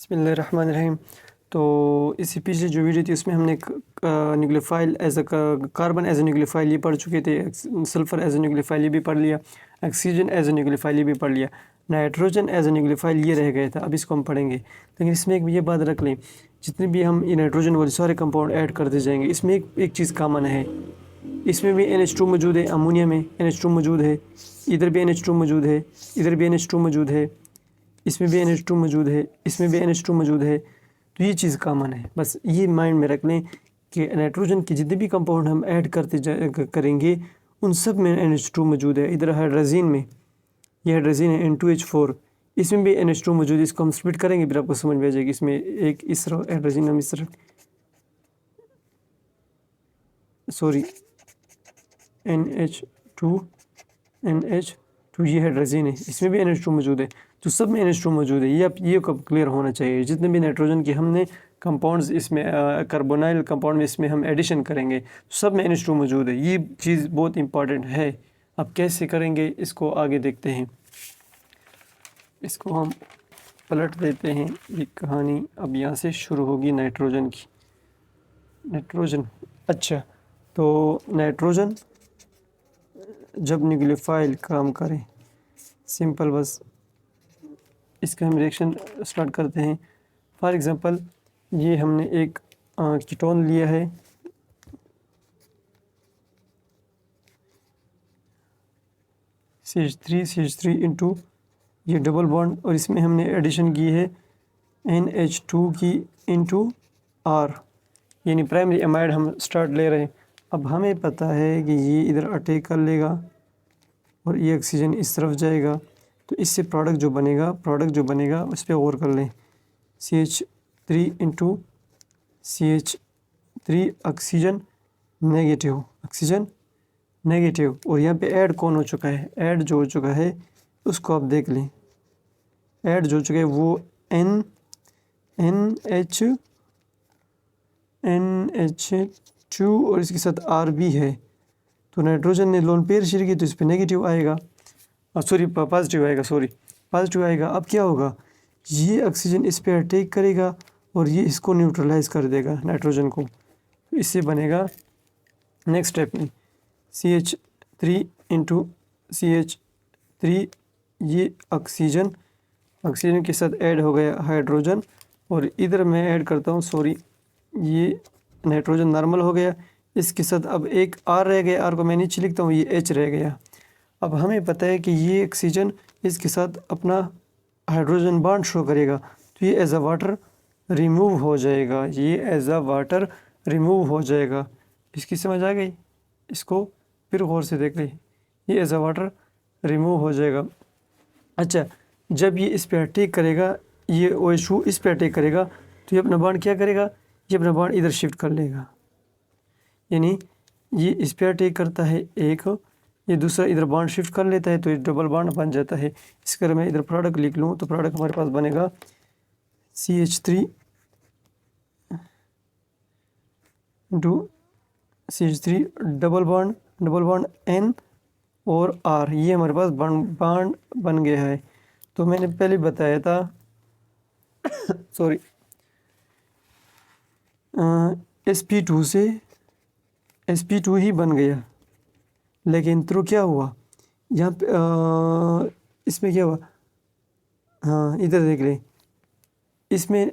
बिस्मिल्लाहिर्रहमानिर्रहीम। तो इससे पिछली जो वीडियो थी उसमें हमने nucleophile as a carbon as a nucleophile ये पढ़ चुके थे, सल्फ़र एज ए न्यूक्लियोफाइल ये भी पढ़ लिया, ऑक्सीजन एज ए न्यूक्लियोफाइल ये भी पढ़ लिया, नाइट्रोजन एज ए न्यूक्लियोफाइल ये रह गया था। अब इसको हम पढ़ेंगे, लेकिन इसमें एक ये बात रख लें, जितने भी हम ये नाइट्रोजन वाले सारे कंपाउंड ऐड करते जाएंगे, इसमें एक चीज़ कॉमन है। इसमें भी NH2 मौजूद है, अमोनिया में NH2 मौजूद है, इधर भी NH2 मौजूद है, इधर भी NH2 मौजूद है, इसमें भी NH2 मौजूद है, इसमें भी NH2 मौजूद है। तो ये चीज़ कॉमन है, बस ये माइंड में रख लें कि नाइट्रोजन के जितने भी कंपाउंड हम ऐड करेंगे उन सब में NH2 मौजूद है। इधर हाइड्रोजन में ये हाइड्रोजन है N2H4, इसमें भी NH2 मौजूद है। इसको हम स्प्लिट करेंगे फिर आपको समझ में आ जाएगी। इसमें एक इस तरह हाइड्रोजन हम इस तरह NH2 ये हाइड्रोजन है, इसमें भी NH2 मौजूद है। तो सब में NH2 मौजूद है, ये आप ये कब क्लियर होना चाहिए। जितने भी नाइट्रोजन के हमने कंपाउंड्स इसमें कार्बोनाइल कंपाउंड में इसमें हम एडिशन करेंगे तो सब में NH2 मौजूद है। ये चीज़ बहुत इंपॉर्टेंट है। अब कैसे करेंगे इसको आगे देखते हैं। इसको हम पलट देते हैं, ये कहानी अब यहाँ से शुरू होगी नाइट्रोजन की। नाइट्रोजन, अच्छा, तो नाइट्रोजन जब न्यूक्लियोफाइल काम करे, सिंपल, बस इसका हम रिएक्शन स्टार्ट करते हैं। फॉर एग्ज़ाम्पल ये हमने एक कीटोन लिया है, CH3 इंटू ये डबल बॉन्ड, और इसमें हमने एडिशन की है NH2 की इंटू R, यानी प्राइमरी एमाइड हम स्टार्ट ले रहे हैं। अब हमें पता है कि ये इधर अटैक कर लेगा और ये ऑक्सीजन इस तरफ जाएगा, तो इससे प्रोडक्ट जो बनेगा उस पर गौर कर लें। CH3 into CH3 oxygen negative, और यहाँ पे ऐड कौन हो चुका है, ऐड जो हो चुका है उसको आप देख लें। ऐड जो हो चुका है वो NH2 और इसके साथ R भी है। तो नाइट्रोजन ने लोन पेयर शेयर की तो इस पर नेगेटिव आएगा, पॉजिटिव आएगा। अब क्या होगा, ये ऑक्सीजन इस पर अटैक करेगा और ये इसको न्यूट्रलाइज कर देगा नाइट्रोजन को। तो इससे बनेगा नेक्स्ट स्टेप में CH3 इंटू CH3, ये ऑक्सीजन के साथ ऐड हो गया हाइड्रोजन, और इधर मैं ऐड करता हूँ, ये नाइट्रोजन नॉर्मल हो गया, इसके साथ अब एक R रह गया, R को मैं नीचे लिखता हूँ, ये H रह गया। अब हमें पता है कि ये ऑक्सीजन इसके साथ अपना हाइड्रोजन बॉन्ड शो करेगा, तो ये एज अ वाटर रिमूव हो जाएगा। इसकी समझ आ गई? इसको फिर गौर से देख लें, ये एज अ वाटर रिमूव हो जाएगा। अच्छा, जब ये इस पर अटैक करेगा, ये OH2 इस पर अटैक करेगा, तो ये अपना बॉन्ड क्या करेगा, ये अपना बॉन्ड इधर शिफ्ट कर लेगा, यानी ये इस पर अटैक करता है एक, ये दूसरा इधर बॉन्ड शिफ्ट कर लेता है, तो ये डबल बॉन्ड बन जाता है। इसका अगर मैं इधर प्रोडक्ट लिख लूँ तो प्रोडक्ट हमारे पास बनेगा CH3 into CH3 double bond N और R, ये हमारे पास बॉन्ड बन गया है। तो मैंने पहले बताया था sp2 से sp2 ही बन गया, लेकिन तो क्या हुआ यहाँ पे, इसमें क्या हुआ, हाँ इधर देख लें, इसमें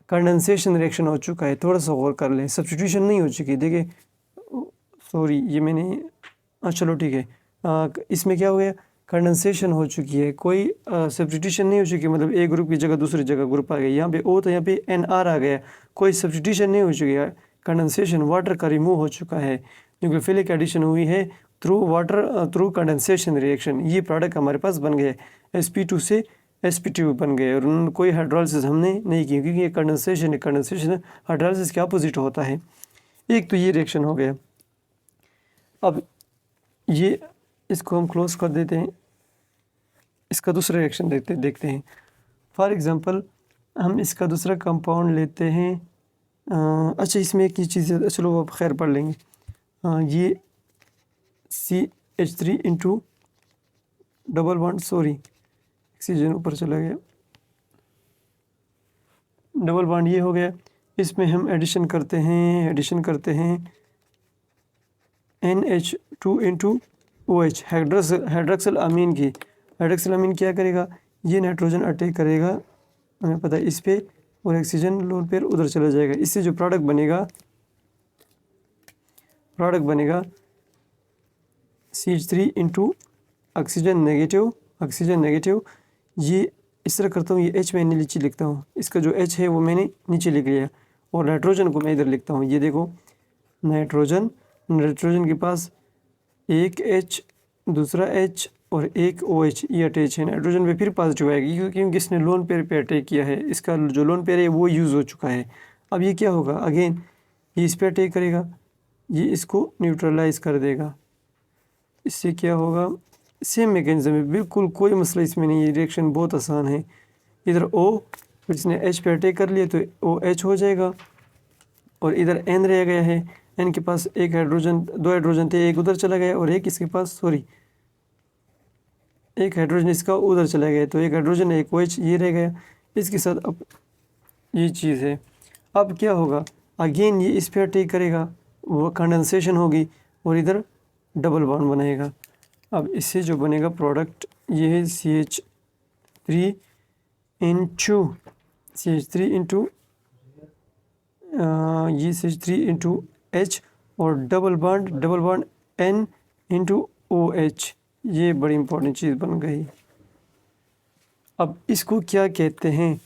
कंडेंसेशन रिएक्शन हो चुका है। थोड़ा सा गौर कर लें, सब्स्टिट्यूशन नहीं हो चुकी, देखिए ये मैंने चलो ठीक है, इसमें क्या हो गया, कंडेंसेशन हो चुकी है, कोई सब्स्टिट्यूशन नहीं हो चुकी, मतलब एक ग्रुप की जगह दूसरी जगह ग्रुप आ गया। यहाँ पे O तो यहाँ पे NR आ गया, कोई सब्स्टिट्यूशन नहीं हो चुकी है, कंडेंसेशन वाटर का रिमूव हो चुका है, न्यूक्लियोफिलिक एडिशन हुई है थ्रू कंडेंसेशन रिएक्शन। ये प्रोडक्ट हमारे पास बन गए, sp2 से sp2 बन गए, और उन्होंने कोई हाइड्रोलिसिस हमने नहीं की, क्योंकि ये कंडेंसेशन हाइड्रोलिसिस के अपोजिट होता है। एक तो ये रिएक्शन हो गया। अब ये इसको हम क्लोज कर देते हैं, इसका दूसरा रिएक्शन देखते हैं। फॉर एग्ज़ाम्पल हम इसका दूसरा कंपाउंड लेते हैं, अच्छा इसमें एक ही चीज़ है, चलो अब खैर पढ़ लेंगे। ये CH3 into double bond, oxygen ऊपर चला गया, डबल बॉन्ड ये हो गया। इसमें हम एडिशन करते हैं NH2 इंटू OH हाइड्रोक्सिल अमीन की। हाइड्रोक्सिल अमीन क्या करेगा, ये नाइट्रोजन अटैक करेगा, हमें पता है, इस पे, और ऑक्सीजन लोन पेयर उधर चला जाएगा। इससे जो प्रोडक्ट बनेगा CH3 इंटू ऑक्सीजन नेगेटिव। ये इस तरह करता हूँ, ये H मैंने नीचे लिखता हूँ, इसका जो H है वो मैंने नीचे लिख लिया, और नाइट्रोजन को मैं इधर लिखता हूँ। ये देखो नाइट्रोजन के पास एक H, दूसरा H और एक OH, ये अटैच है। नाइट्रोजन पे फिर पॉजिटिव आएगी क्योंकि इसने लोन पेयर पे अटैक किया है, इसका जो लोन पेयर है वो यूज़ हो चुका है। अब ये क्या होगा, अगेन ये इस पे अटैक करेगा, ये इसको न्यूट्रलाइज कर देगा। इससे क्या होगा, सेम मैकेनिज्म है, बिल्कुल कोई मसला इसमें नहीं है, रिएक्शन बहुत आसान है। इधर O, फिर इसने H पे अटैक कर लिया तो OH हो जाएगा, और इधर N रह गया है। N के पास एक हाइड्रोजन, दो हाइड्रोजन थे, एक उधर चला गया और एक इसके पास, एक हाइड्रोजन इसका उधर चला गया, तो एक हाइड्रोजन एक OH ये रह गया। इसके साथ अब ये चीज़ है। अब क्या होगा, अगेन ये इस पे अटैक करेगा, वो कंडेंसेशन होगी और इधर डबल बॉन्ड बनेगा। अब इससे जो बनेगा प्रोडक्ट ये है CH3 इंटू H और double bond N into OH। ये बड़ी इंपॉर्टेंट चीज़ बन गई। अब इसको क्या कहते हैं,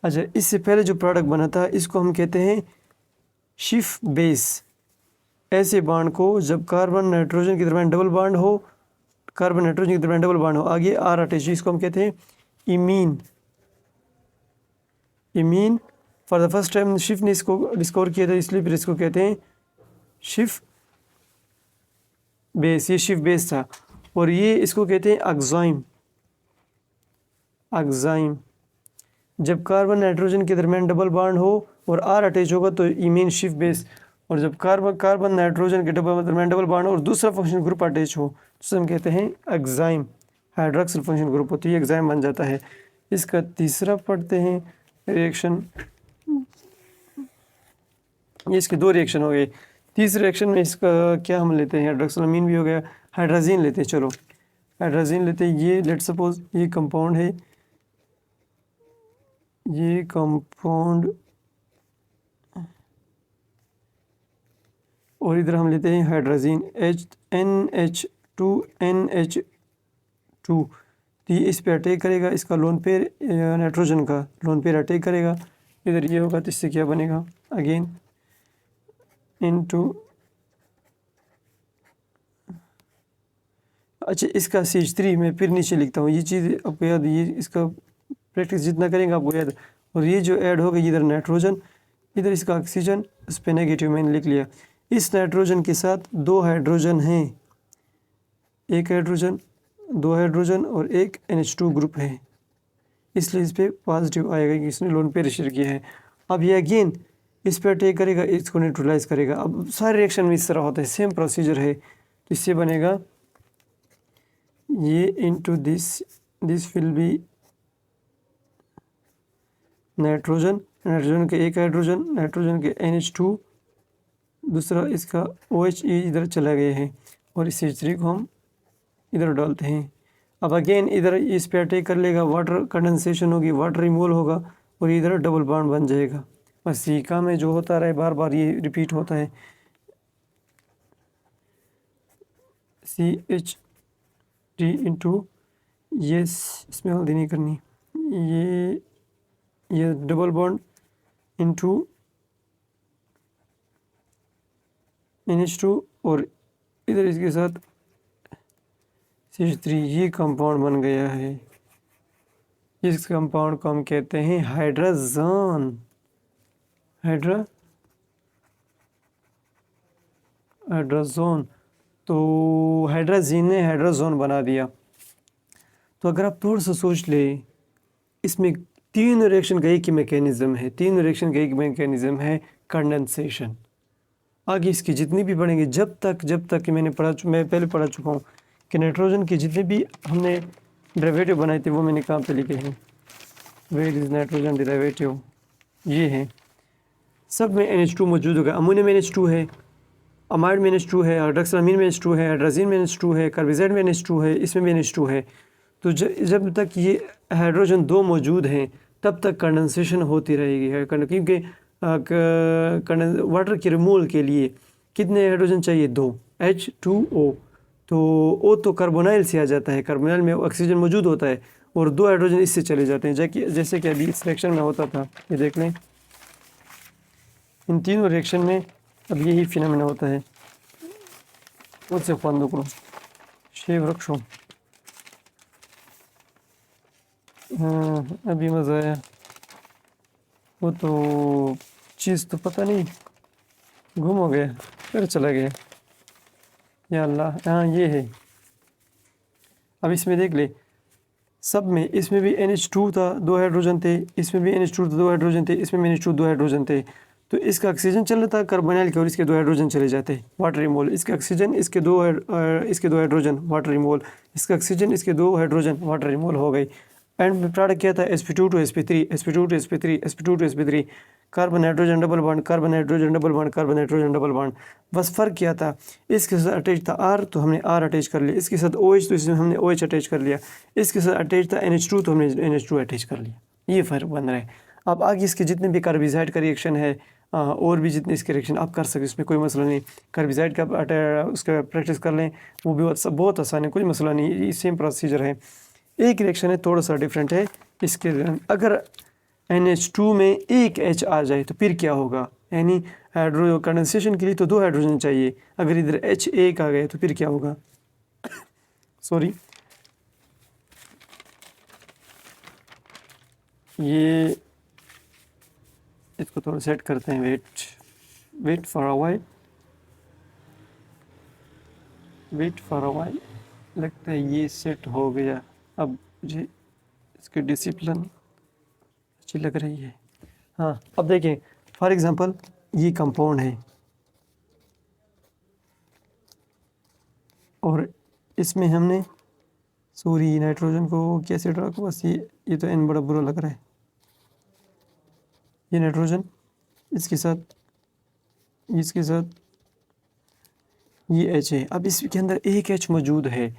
अच्छा इससे पहले जो प्रोडक्ट बना था इसको हम कहते हैं शिफ बेस। ऐसे बॉन्ड को जब कार्बन नाइट्रोजन के दरमियान डबल बॉन्ड हो, आगे R अटैच, इसको हम कहते हैं imine. For the first time Schiff ने इसको डिस्कवर किया था, इसलिए फिर इसको कहते हैं शिफ बेस। ये शिफ बेस था, और ये इसको कहते हैं अक्साइम। जब कार्बन नाइट्रोजन के दरमियान डबल बॉन्ड हो और R अटैच होगा तो इमीन शिफ बेस, और जब कार्बन नाइट्रोजन के दरमियान डबल बॉन्ड और दूसरा फंक्शन ग्रुप अटैच हो तो हम कहते हैं अक्साइम, हाइड्रोक्सिल फंक्शन ग्रुप होती है, एग्जाइम बन जाता है। इसका तीसरा पढ़ते हैं रिएक्शन। ये इसके दो रिएक्शन हो गए। तीसरे रिएक्शन में इसका क्या हम लेते हैं, हाइड्रोक्सिल अमीन भी हो गया, हाइड्राजीन लेते हैं। चलो हाइड्राजीन लेते हैं। ये लेट सपोज ये कंपाउंड है, ये कंपाउंड, और इधर हम लेते हैं हाइड्राजीन NH2। तो ये इस पे अटैक करेगा, इसका लोन पेयर नाइट्रोजन का लोन पेयर अटैक करेगा, इधर ये होगा, तो इससे क्या बनेगा, अगेन इनटू, अच्छा इसका CH3 मैं फिर नीचे लिखता हूँ। ये चीज़ आपको याद, ये इसका प्रैक्टिस जितना करेंगे आपको याद। और ये जो ऐड होगा इधर नाइट्रोजन, इधर इसका ऑक्सीजन, उस पर नेगेटिव मैंने लिख लिया। इस नाइट्रोजन के साथ दो हाइड्रोजन हैं, एक हाइड्रोजन, दो हाइड्रोजन और एक NH2 ग्रुप है, इसलिए इस पर पॉजिटिव आएगा कि इसने लोन पेयर शेयर किया है। अब ये अगेन इस पर अटैक करेगा, इसको न्यूट्रलाइज करेगा। अब सारे रिएक्शन में इस तरह होता है, सेम प्रोसीजर है। तो इससे बनेगा ये into this will be nitrogen के एक हाइड्रोजन, नाइट्रोजन के NH2, दूसरा इसका OH, ये इधर चला गया है, और इस CH3 को हम इधर डालते हैं। अब अगेन इधर इस पे अटैक कर लेगा, वाटर कंडेंसेशन होगी, वाटर रिमूवल होगा, और इधर डबल बॉन्ड बन जाएगा। बस ये काम है जो होता रहे, बार बार ये रिपीट होता है। CH3 इंटू, ये इसमें हल्दी नहीं करनी, ये डबल बॉन्ड इंटू NH2, और इधर इसके साथ CH3, ये कंपाउंड बन गया है। इस कंपाउंड को हम कहते हैं हाइड्राजोन। तो हाइड्राजीन ने हाइड्राजोन बना दिया। तो अगर आप थोड़ा सा सोच ले, इसमें तीन रिएक्शन का एक ही मैकेनिज्म है, कंडेंसेशन। आगे इसकी जितनी भी बढ़ेंगे, जब तक कि मैं पहले पढ़ा चुका हूँ कि नाइट्रोजन के जितने भी हमने डेरिवेटिव बनाए थे वो मैंने कहाँ पे लिखे हैं, वेयर इज नाइट्रोजन डेरिवेटिव, ये है, सब में NH2 मौजूद होगा। अमोनियम में NH2 है, अमाइड में NH2 है, हाइड्रोक्सिलामीन में NH2 है, हाइड्रोजीन में NH2 है, कार्बोजाइड में NH2 है, इसमें भी NH2 है। तो जब तक ये हाइड्रोजन 2 मौजूद हैं तब तक कंडेंसेशन होती रहेगी है, क्योंकि वाटर के रिमूवल के लिए कितने हाइड्रोजन चाहिए? 2 H2O। तो O तो कार्बोनाइल से आ जाता है, कार्बोनाइल में ऑक्सीजन मौजूद होता है और 2 हाइड्रोजन इससे चले जाते हैं, जैसे कि अभी इस रिएक्शन में होता था। ये देख लें, इन तीनों रिएक्शन में अब यही फिनोमेना होता है। मुझसे cuando करो शेव रखो। हाँ, अभी मज़ा आया। वो तो चीज़ तो पता नहीं गुम हो गया, फिर चला गया। या अल्लाह, हाँ ये है। अब इसमें देख ले, सब में, इसमें भी NH2 था, 2 हाइड्रोजन थे, इसमें भी NH2 था, 2 हाइड्रोजन थे, इसमें भी NH2 2 हाइड्रोजन थे। तो इसका ऑक्सीजन चल रहा था कार्बोनाइल के और इसके 2 हाइड्रोजन चले जाते, वाटर रिमूवल। इसका ऑक्सीजन, इसके 2 हाइड्रोजन, वाटर रिमूवल। इसका ऑक्सीजन, इसके 2 हाइड्रोजन, वाटर रिमूवल हो गई। एंड प्रोडक्ट क्या था? sp2 to sp3, sp2 to sp3, sp2 to sp3, carbon nitrogen double bond, carbon nitrogen double bond, carbon nitrogen double bond. बस फ़र्क क्या था? इसके साथ अटैच था R तो हमने R अटैच कर लिया, इसके साथ OH तो इसमें हमने OH अटैच कर लिया, इसके साथ अटैच था NH2 तो हमने NH2 अटैच कर लिया। ये फ़र्क बन रहा है। अब आगे इसके जितने भी कार्बोहाइड्रेट का रिएक्शन है और भी जितने इसके रिएक्शन आप कर सकते, इसमें कोई मसला नहीं। कार्बोहाइड्रेट का उसका प्रैक्टिस कर लें, वो भी बहुत आसान है, कोई मसला नहीं, ये सेम प्रोसीजर है। एक रिएक्शन है थोड़ा सा डिफरेंट है इसके। अगर NH2 में एक H आ जाए तो फिर क्या होगा? यानी हाइड्रो कंडेंसेशन के लिए तो 2 हाइड्रोजन चाहिए, अगर इधर H एक आ गए तो फिर क्या होगा? सॉरी, ये इसको थोड़ा सेट करते हैं। Wait for a while. लगता है ये सेट हो गया। अब मुझे इसकी डिसिप्लिन अच्छी लग रही है। हाँ, अब देखें, फॉर एग्ज़ाम्पल ये कंपाउंड है और इसमें हमने सॉरी नाइट्रोजन को कैसे ड्रा को, बस ये तो N बड़ा बुरा लग रहा है। ये नाइट्रोजन, इसके साथ ये H है। अब इसके अंदर एक H मौजूद है,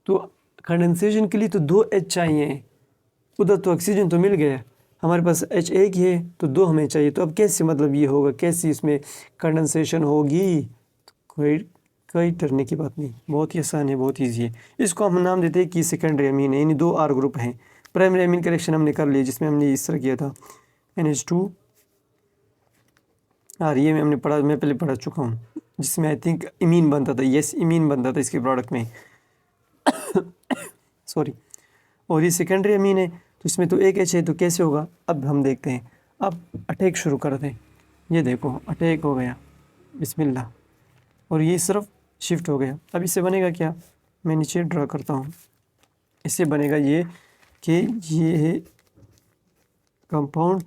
तो कंडेंसेशन के लिए तो 2 H चाहिए। उधर तो ऑक्सीजन तो मिल गया, हमारे पास H एक ही है तो 2 हमें चाहिए। तो अब कैसे मतलब ये होगा, कैसे इसमें कंडेंसेशन होगी? तो कोई डरने की बात नहीं, बहुत ही आसान है, बहुत ईजी है। इसको हम नाम देते हैं कि सेकेंडरी अमीन है, यानी 2 R ग्रुप हैं। प्राइमरी अमीन का रिएक्शन हमने कर लिया, जिसमें हमने इस तरह किया था NH2 R, ये हमने पढ़ा, मैं पहले पढ़ा चुका हूँ, जिसमें आई थिंक इमीन बनता था। यस, इमीन बनता था इसके प्रोडक्ट में। सॉरी, और ये सेकेंडरी अमीन है तो इसमें तो एक H है, तो कैसे होगा? अब हम देखते हैं। अब अटैक शुरू कर दें। ये देखो अटैक हो गया, बिस्मिल्लाह, और ये सिर्फ शिफ्ट हो गया। अब इससे बनेगा क्या? मैं नीचे ड्रा करता हूँ। इससे बनेगा ये कि ये है कंपाउंड,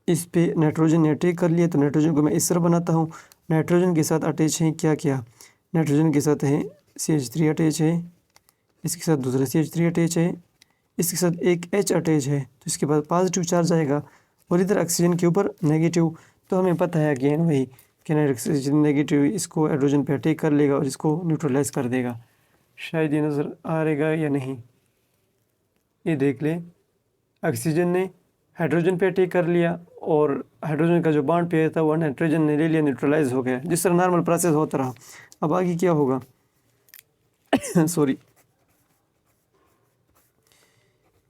इस पे नाइट्रोजन ने अटैक कर लिया, तो नाइट्रोजन को मैं इस तरह बनाता हूँ। नाइट्रोजन के साथ अटैच हैं क्या? नाइट्रोजन के साथ है CH3 अटैच है, इसके साथ दूसरा CH3 अटैच है, इसके साथ एक H अटैच है, तो इसके बाद पॉजिटिव चार्ज आएगा और इधर ऑक्सीजन के ऊपर नेगेटिव। तो हमें पता है अगेन वही कि ऑक्सीजन नेगेटिव इसको हाइड्रोजन पे अटैक कर लेगा और इसको न्यूट्रलाइज कर देगा। शायद ये नज़र आ रहेगा या नहीं, ये देख लें। ऑक्सीजन ने हाइड्रोजन पे अटैक कर लिया और हाइड्रोजन का जो बॉन्ड पेयर था वो नाइट्रोजन ने ले लिया, न्यूट्रलाइज हो गया, जिस तरह नॉर्मल प्रोसेस होता रहा। अब आगे क्या होगा? सॉरी,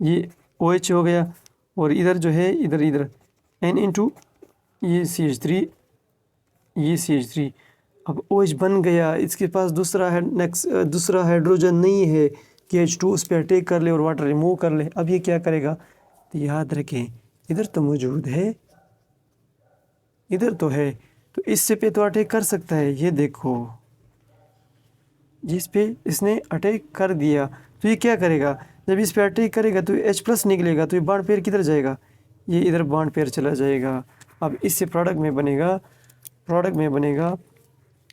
ये OH हो गया और इधर जो है इधर N इंटू ये CH3 अब OH बन गया। इसके पास दूसरा हाइड्रोजन नहीं है कि H2 उस पर अटैक कर ले और वाटर रिमूव कर ले। अब ये क्या करेगा? तो याद रखें, इधर तो मौजूद है, इधर तो है, तो इससे पे तो अटैक कर सकता है। ये देखो, जिस पे इसने अटैक कर दिया, तो ये क्या करेगा? जब इस पे अटैक करेगा तो H+ निकलेगा, तो ये बॉन्ड पेयर किधर जाएगा? ये इधर बॉन्ड पेयर चला जाएगा। अब इससे प्रोडक्ट में बनेगा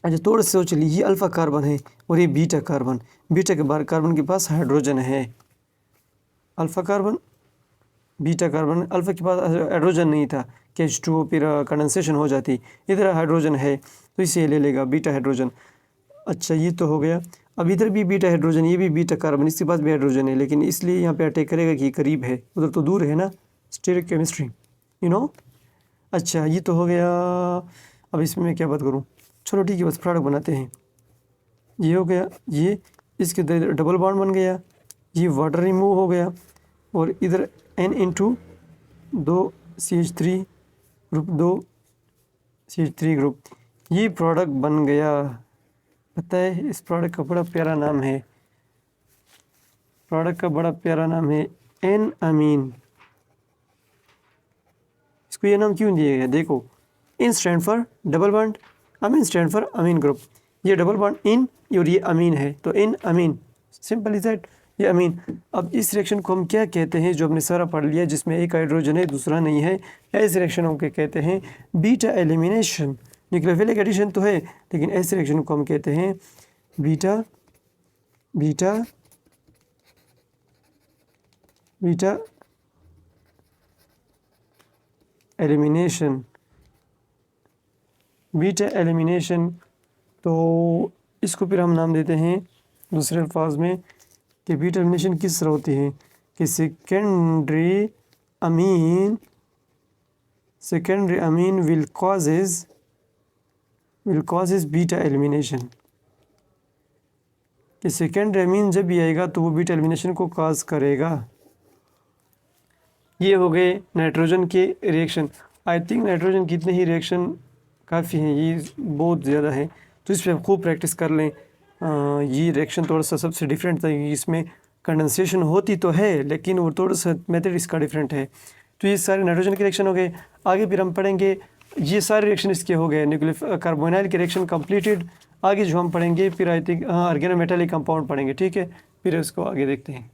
अच्छा थोड़ा सा सोच लीजिए, ये अल्फ़ा कार्बन है और ये बीटा के बाद कार्बन के पास हाइड्रोजन है। Alpha carbon beta carbon, alpha के पास हाइड्रोजन नहीं था कि H2O फिर कंडेंसेशन हो जाती, इधर हाइड्रोजन है तो इसे ले लेगा बीटा हाइड्रोजन। अच्छा ये तो हो गया। अब इधर भी बीटा हाइड्रोजन, ये भी बीटा कार्बन, इसके पास भी हाइड्रोजन है, लेकिन इसलिए यहाँ पे अटैक करेगा कि करीब है, उधर तो दूर है ना, स्टेरिक केमिस्ट्री यू नो। अच्छा ये तो हो गया। अब इसमें मैं क्या बात करूँ, चलो ठीक है बस प्रोडक्ट बनाते हैं। ये हो गया, ये इसके इधर डबल बॉन्ड बन गया, ये वाटर रिमूव हो गया, और इधर N/2 CH3 group, 2 CH3 group, ये प्रोडक्ट बन गया। पता है इस प्रोडक्ट का बड़ा प्यारा नाम है, प्रोडक्ट का बड़ा प्यारा नाम है एन अमीन। इसको ये नाम क्यों दिया गया, देखो, ene stand for double bond, amine stand for amine group, ये डबल बॉन्ड इन और ये अमीन है तो ene amine, simple is that, ये अमीन। अब इस रिएक्शन को हम क्या कहते हैं, जो हमने सारा पढ़ लिया जिसमें एक हाइड्रोजन है दूसरा नहीं है, ऐसे रिएक्शन को कहते हैं बीटा एलिमिनेशन। न्यूक्लियोफिलिक एडिशन तो है, लेकिन ऐसे रिएक्शन को हम कहते हैं beta beta beta elimination, beta elimination. तो इसको फिर हम नाम देते हैं दूसरे अल्फाज में कि बीटा एलिमिनेशन किस तरह होती है कि secondary amine will causes beta elimination, कि सेकेंडरी अमीन जब भी आएगा तो वो बीटा एलिमिनेशन को काज करेगा। ये हो गए नाइट्रोजन के रिएक्शन। आई थिंक नाइट्रोजन कितने ही रिएक्शन काफ़ी हैं, ये बहुत ज़्यादा है, तो इस पर खूब प्रैक्टिस कर लें। ये रिएक्शन थोड़ा सा सबसे डिफरेंट था, इसमें कंडेंसेशन होती तो है लेकिन वो थोड़ा सा मेथड इसका डिफरेंट है। तो ये सारे नाइट्रोजन के रिएक्शन हो गए। आगे फिर हम पढ़ेंगे, ये सारे रिएक्शन इसके हो गए, न्यूक्लियो कार्बोनाइल के रिएक्शन कंप्लीटेड। आगे जो हम पढ़ेंगे फिर आई थिंक ऑर्गेनोमेटालिक कंपाउंड पढ़ेंगे, ठीक है, फिर उसको आगे देखते हैं।